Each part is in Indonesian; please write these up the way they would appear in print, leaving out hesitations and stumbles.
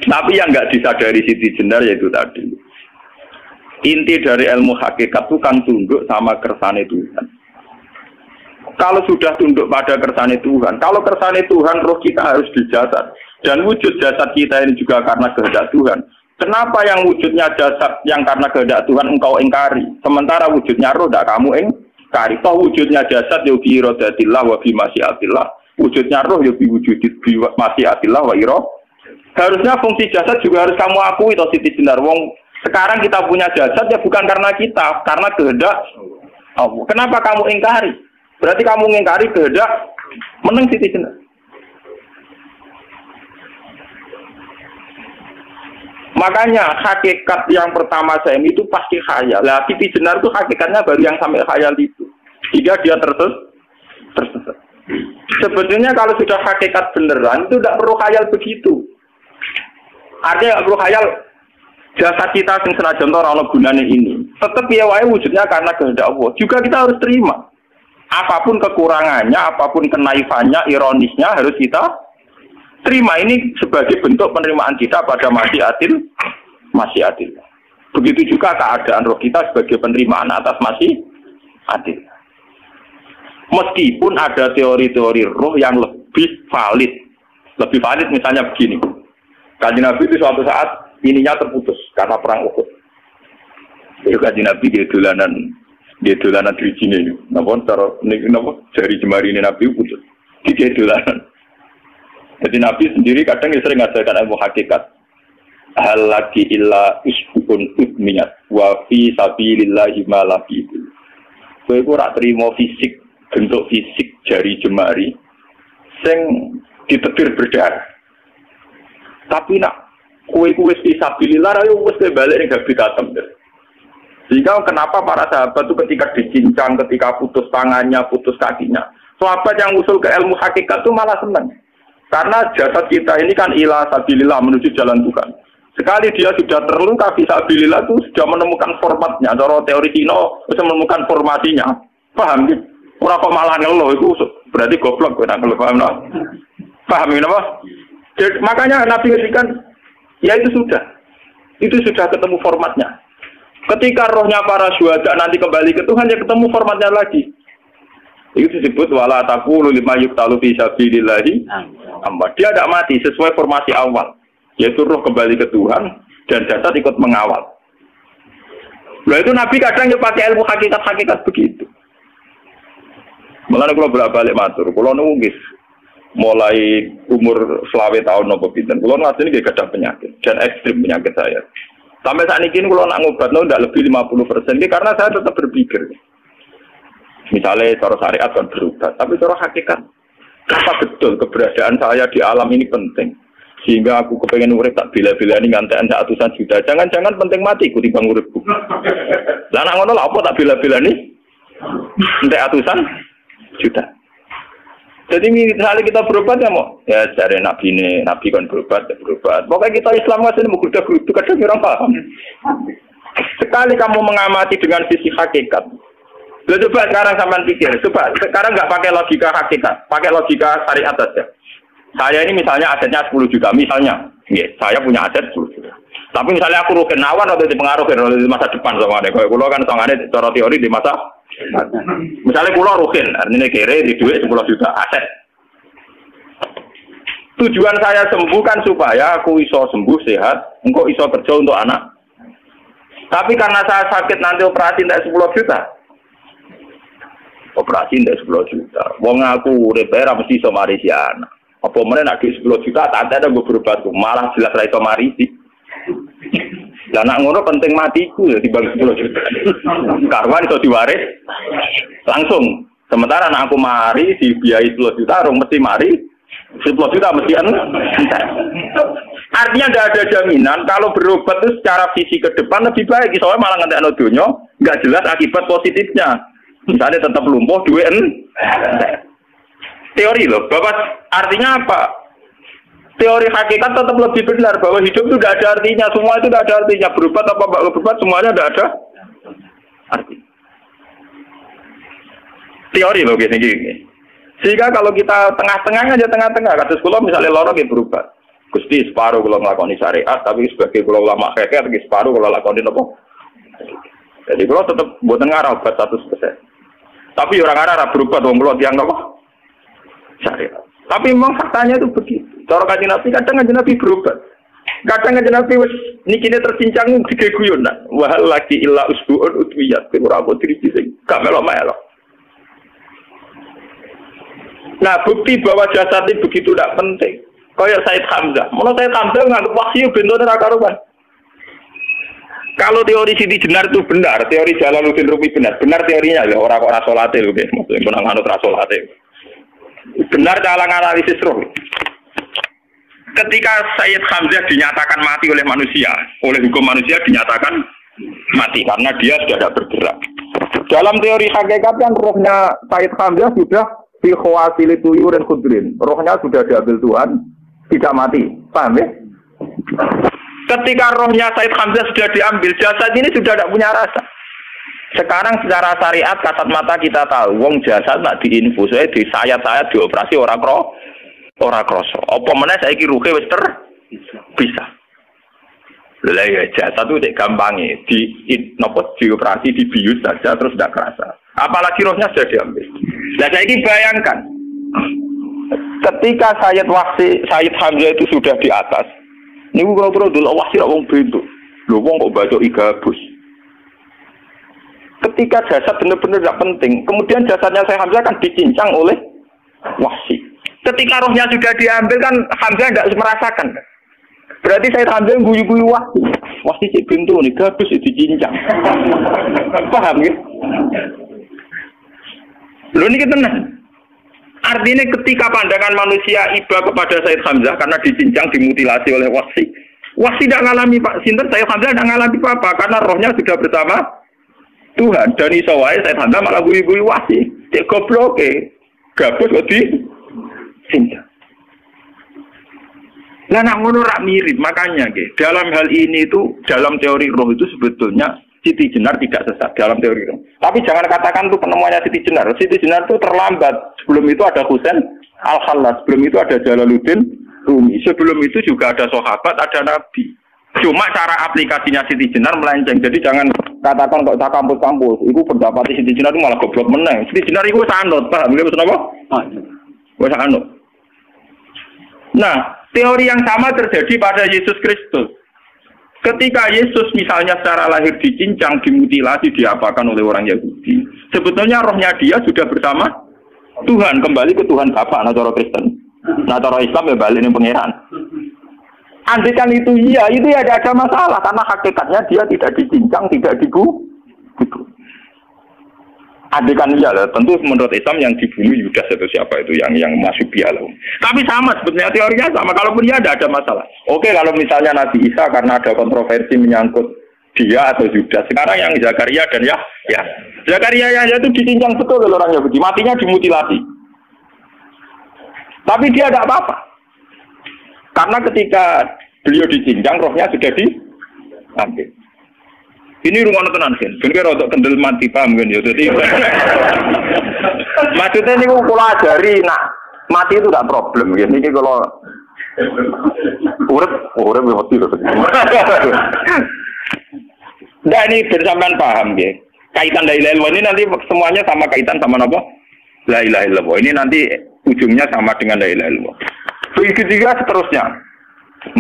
Tapi yang nggak disadari Siti Jenar yaitu tadi. Inti dari ilmu hakikat itu kan tunduk sama kersane Tuhan. Kalau sudah tunduk pada kersane Tuhan, kalau kersane Tuhan roh kita harus di jasad. Dan wujud jasad kita ini juga karena kehendak Tuhan. Kenapa yang wujudnya jasad yang karena kehendak Tuhan engkau ingkari? Sementara wujudnya roh tidak kamu ingkari. Toh wujudnya jasad ya bi iradatillah wa bi masyiatillah. Wujudnya roh ya bi wujudit bi masyiatillah wa iro. Harusnya fungsi jasad juga harus kamu akui toh Siti Jenar. Wong sekarang kita punya jasad ya bukan karena kita, karena kehendak Allah. Kenapa kamu ingkari? Berarti kamu ingkari kehendak meneng Siti Jenar. Makanya hakikat yang pertama saya itu pasti khayal. Lah Siti Jenar itu hakikatnya baru yang sampai khayal itu. Jika dia tersesat. Sebetulnya kalau sudah hakikat beneran itu tidak perlu khayal begitu. Artinya tidak perlu khayal jasad kita yang senajan ora ana gunane ini. Tetap ya wae wujudnya karena kehendak Allah. Juga kita harus terima. Apapun kekurangannya, apapun kenaifannya, ironisnya harus kita terima. Ini sebagai bentuk penerimaan kita pada masyiatil. Begitu juga keadaan roh kita sebagai penerimaan atas masyiatil. Meskipun ada teori-teori roh yang lebih valid. Lebih valid misalnya begini. Kanjeng Nabi itu suatu saat ininya terputus karena perang Uhud. Itu Kanjeng Nabi dia dolanan dirijine itu. Napa jari jemari ini Nabi putus. Dia dolanan. Jadi Nabi sendiri kadang sering ngajarkan ilmu hakikat. Hal lagi illa isbun udmiyat wa fi sabilillahi ma laqitu. Kowe ora trimo fisik, bentuk fisik jari jemari sing ditebir berdarah. Tapi nak kowe wis fi sabilillah ayo wis balik ning habitatem. Sehingga kenapa para sahabat itu ketika dicincang, ketika putus tangannya, putus kakinya, sahabat yang usul ke ilmu hakikat itu malah senang. Karena jasad kita ini kan ila sabilillah menuju jalan Tuhan. Sekali dia sudah terluka fisabilillah itu sudah menemukan formatnya. Cara teori Cina sudah menemukan formasinya. Paham gitu? Ora kok malah ngeluh itu berarti goblok kok ngeluh. Paham enggak? Paham apa? Jadi, makanya Nabi ngertikan ya itu sudah ketemu formatnya. Ketika rohnya para syuhada nanti kembali ke Tuhan ya ketemu formatnya lagi. Itu disebut wala taqulu lima yuqtalu fi sabilillahi amwat. Dia tidak mati sesuai formasi awal, yaitu roh kembali ke Tuhan dan jasad ikut mengawal. Nah itu Nabi kadang ya pakai ilmu hakikat begitu. Mulane kula bolak-balik matur, kula nunggis mulai umur 20 tahun nopo pinten. Kula ngadeni nggih gadah penyakit dan ekstrim penyakit saya. Sampai saat ini kalau nak ngobatno tidak lebih 50%, karena saya tetap berpikir. Misalnya cara syariat kan berubah, tapi cara hakikat apa betul keberadaan saya di alam ini penting. Sehingga aku kepengen urip tak bila-bila ini ngantekan ratusan juta. Jangan-jangan penting mati ku timbang uripku. Lah nak ngono lha apa tak bila-bila ini? Entek ratusan juta. Jadi misalnya kita berobat ya mau, ya cari nabi kan berobat. Pokoknya kita Islam masih mau geruduk kadang orang paham. Sekali kamu mengamati dengan sisi hakikat, coba sekarang sampean pikir, coba sekarang nggak pakai logika hakikat, pakai logika syariat saja. Saya ini misalnya asetnya 10 juta, misalnya, saya punya aset 10 juta. Tapi misalnya aku rugen awan atau dipengaruhi di masa depan sama ada, kalau kulo kan soalnya cara teori di masa. Misalnya pulau rugen, artinya kere di duit 10 juta aset. Tujuan saya sembuh kan supaya aku iso sembuh sehat, engkau iso kerja untuk anak. Tapi karena saya sakit nanti operasi tidak 10 juta. Operasi tidak 10 juta. Wong aku repera mesti iso marisi anak. Apa mana nak 10 juta tak ada gue berobat, malah jelas ra iso marisi. Lah nak ngono penting matiku ya dibang 10 juta. Karwan iso diwaris langsung. Sementara anak aku mari dibiayai 10 juta, orang mesti mari 10 juta mesti entek. Artinya tidak ada jaminan kalau berobat itu secara fisik ke depan lebih baik. Soalnya malah ngantekno donya enggak jelas akibat positifnya. Misalnya tetap lumpuh duit teori loh. Bapak artinya apa? Teori hakikat tetap lebih benar bahwa hidup itu tidak ada artinya, semua itu tidak ada artinya. Berobat apa enggak berobat semuanya tidak ada arti. Teori loh gini. Sehingga kalau kita tengah-tengah aja tengah-tengah, kasus kula misalnya loro nggih berobat. Gusti separuh kula nglakoni syariat, tapi sebagai kula ulama fikih iki separuh kula lakoni napa? Jadi kula tetep mboten ngarah obat 100%. Tapi orang ngarah berubah wong kula tiyang napa? Syariat. Tapi memang faktanya itu begitu. Cara Kanjeng Nabi kadang Kanjeng Nabi berubah. Kadang Kanjeng Nabi wis nikine tercincang digeguyon nak. Wahal lagi illa usbuun utwiyat ora kok diriji sing gak melok-melok. Nah, bukti bahwa jasad itu begitu tidak penting. Kayak Said Hamzah. Menurut Said Hamzah nganggep wahyu bentone ra karuan. Kalau teori Siti Jenar itu benar, teori Jalaluddin Rumi benar. Benar teorinya ya, orang kok ra salate lho nggih, maksudnya pun nganut ra salate. Benar dalam analisis roh. Ketika Said Hamzah dinyatakan mati oleh manusia, oleh hukum manusia dinyatakan mati karena dia sudah tidak bergerak. Dalam teori hakikat kan rohnya Said Hamzah sudah fi khawasili tuyur dan khudrin. Rohnya sudah diambil Tuhan, tidak mati. Paham ya? Ketika rohnya Said Hamzah sudah diambil, jasad ini sudah tidak punya rasa. Sekarang secara syariat kasat mata kita tahu, wong jasad nak diinfus, di sayat-sayat dioperasi orang kroso. Apa meneh saiki ruhe wis bisa. Lah ya jasad itu gampangnya dioperasi dibius saja terus tidak kerasa. Apalagi rohnya sudah diambil. Nah saiki bayangkan ketika Said Hamzah itu sudah di atas. Niku kira-kira dulu wahsi ra wong bentuk. Lho wong kok baca igabus. Ketika jasad benar-benar tidak penting, kemudian jasadnya Said Hamzah kan dicincang oleh wahsi. Ketika rohnya sudah diambil kan Hamzah tidak merasakan. Berarti Said Hamzah guyu-guyu wahsi. Wahsi cek bentuk nih, gabus dicincang. Paham ya? Lho niki tenan. Artinya ketika pandangan manusia iba kepada Said Hamzah karena dicincang, dimutilasi oleh wahsi. Wahsi tidak mengalami Pak Sinten, Said Hamzah tidak mengalami apa-apa karena rohnya sudah bersama Tuhan. Dan iso wae Said Hamzah malah guyu-guyu wahsi. Cek goblok gabus kok dicincang. Lah nak ngono rak mirip, makanya dalam hal ini itu dalam teori roh itu sebetulnya Siti Jenar tidak sesat dalam teori roh. Tapi jangan katakan itu penemuannya Siti Jenar. Siti Jenar itu terlambat. Sebelum itu ada Husain Al-Khallas, sebelum itu ada Jalaluddin Rumi, sebelum itu juga ada sahabat, ada nabi. Cuma cara aplikasinya Siti Jenar melenceng. Jadi jangan katakan kok tak kampus-kampus. Itu pendapat Siti Jenar itu malah goblok meneng. Siti Jenar itu sanut, paham nggih maksud apa? Wis sanut. Nah, teori yang sama terjadi pada Yesus Kristus. Ketika Yesus misalnya secara lahir dicincang, dimutilasi, diapakan oleh orang Yahudi, sebetulnya rohnya dia sudah bersama Tuhan, kembali ke Tuhan Bapa, nah cara Kristen. Nah cara Islam ya balik ini pangeran. Andaikan itu iya, itu ya ada masalah karena hakikatnya dia tidak dicincang, tidak dibunuh. Andaikan iya, tentu menurut Islam yang dibunuh Yudas atau siapa itu yang masuk bialah. Tapi sama sebetulnya teorinya sama. Kalaupun iya ada masalah. Oke, kalau misalnya Nabi Isa karena ada kontroversi menyangkut dia atau Yudas. Sekarang yang Zakaria dan ya Zakaria yang itu dicincang betul oleh orang Yahudi, matinya dimutilasi. Tapi dia tidak apa-apa. Karena ketika beliau dicincang, rohnya sudah diambil. Ini rumah tenan kan, bener untuk kendel mati paham kan ya. Jadi maksudnya ini kalau ajari, nak mati itu tidak problem. Ini kalau urip mati loh. Nah ini bersamaan paham ya. Kaitan la ilaha illallah ini nanti semuanya sama kaitan sama apa? La ilaha illallah. Ini nanti ujungnya sama dengan la ilaha illallah. Begitu juga seterusnya.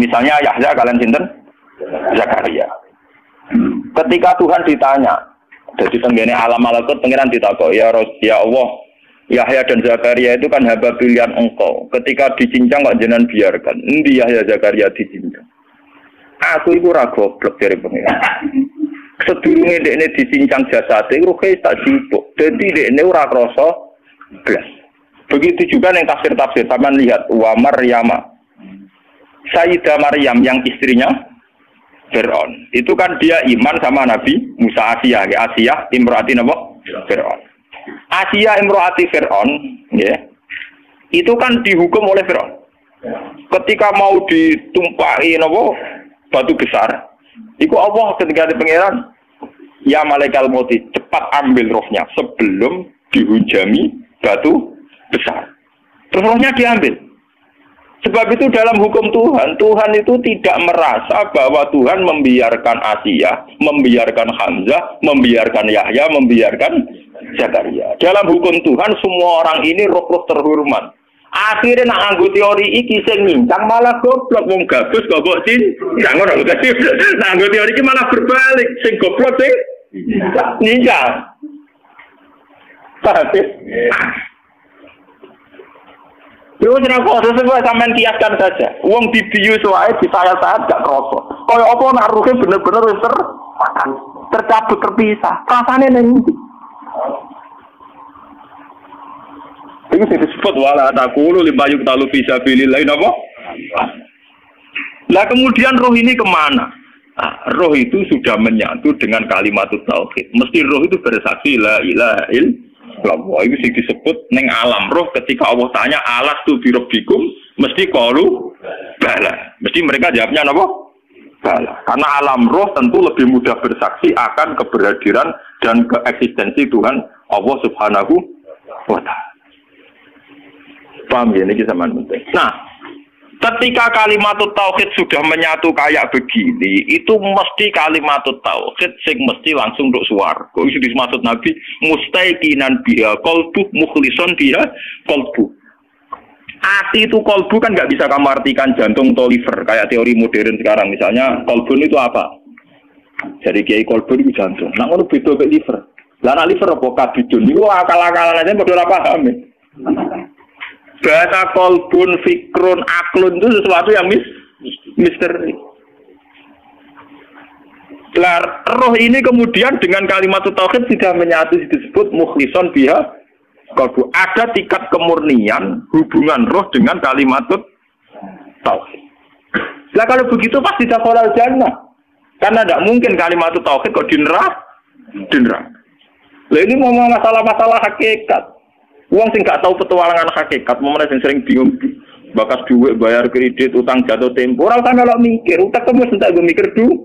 Misalnya Yahya kalian sinten? Zakaria. Ketika Tuhan ditanya, jadi tenggene alam malakut pengiran ditakok, ya Allah, Yahya dan Zakaria itu kan hamba pilihan engkau. Ketika dicincang kok jenengan biarkan. Endi Yahya Zakaria dicincang? Aku itu ra goblok dari pengiran. Sedurunge dekne dicincang jasate ruhe tak jupuk. Dadi dekne ora krasa blas. Begitu juga yang tafsir-tafsir sampean lihat wa Maryama. Sayyidah Maryam yang istrinya Fir'aun. Itu kan dia iman sama Nabi Musa Asiyah imro'ati apa? Fir'aun. Asiyah imro'ati Fir'aun, ya. Itu kan dihukum oleh Fir'aun. Ketika mau ditumpahi apa? Batu besar. Iku Allah ketika di pangeran, ya malaikat maut cepat ambil rohnya sebelum dihujami batu besar. Terus rohnya diambil. Sebab itu dalam hukum Tuhan, Tuhan itu tidak merasa bahwa Tuhan membiarkan Asia, membiarkan Hamzah, membiarkan Yahya, membiarkan Zakaria. Dalam hukum Tuhan semua orang ini roh-roh terhormat. Akhirnya nak anggo teori iki sing nyincang malah goblok wong gabus goblok cincang ora dadi. Nak anggo teori iki malah berbalik, sing goblok sing nyincang. Tapi yo ora kok sesuai sampean kiaskan saja. Wong dibius wae disayat-sayat gak kroso. Kaya apa nak ruhe bener-bener wis tercabut terpisah. Rasane nang ndi? Itu disebut wala taqulu limayuk talu fi sabilillah napa? Lah kemudian roh ini kemana? Nah, roh itu sudah menyatu dengan kalimat tauhid. Mesti roh itu bersaksi la ilaha illallah. Itu sih disebut neng alam roh ketika Allah tanya alastu bi rabbikum mesti qalu bala. Mesti mereka jawabnya napa? Bala. Karena alam roh tentu lebih mudah bersaksi akan keberhadiran dan keeksistensi Tuhan Allah Subhanahu wa taala. Paham ya, ini sama penting. Nah, ketika kalimat tauhid sudah menyatu kayak begini, itu mesti kalimat tauhid sing mesti langsung untuk swarga. Itu dimaksud Nabi mustaiqinan biha qalbu mukhlishon biha qalbu. Hati itu qalbu kan nggak bisa kamu artikan jantung atau liver kayak teori modern sekarang. Misalnya qalbun itu apa? Jadi kiai qalbun itu jantung. Nah, ngono beda mek liver. Lah nek liver apa kabidun? Iku akal-akalan aja padha ora paham. Bahasa kolbun, fikrun, aklun itu sesuatu yang misteri. Roh ini kemudian dengan kalimat tauhid sudah menyatu disebut mukhlishon biha qalbu. Ada tingkat kemurnian hubungan roh dengan kalimat tauhid. Lah kalau begitu pasti dakhalal jannah. Karena tidak mungkin kalimat tauhid kok dinra. Lah ini mau masalah-masalah hakikat. Uang sing gak tahu petualangan hakikat, momennya sing sering bingung, bakas duit, bayar kredit, utang jatuh tempo, orang kan kalau mikir, utang kamu sentak gue mikir duit.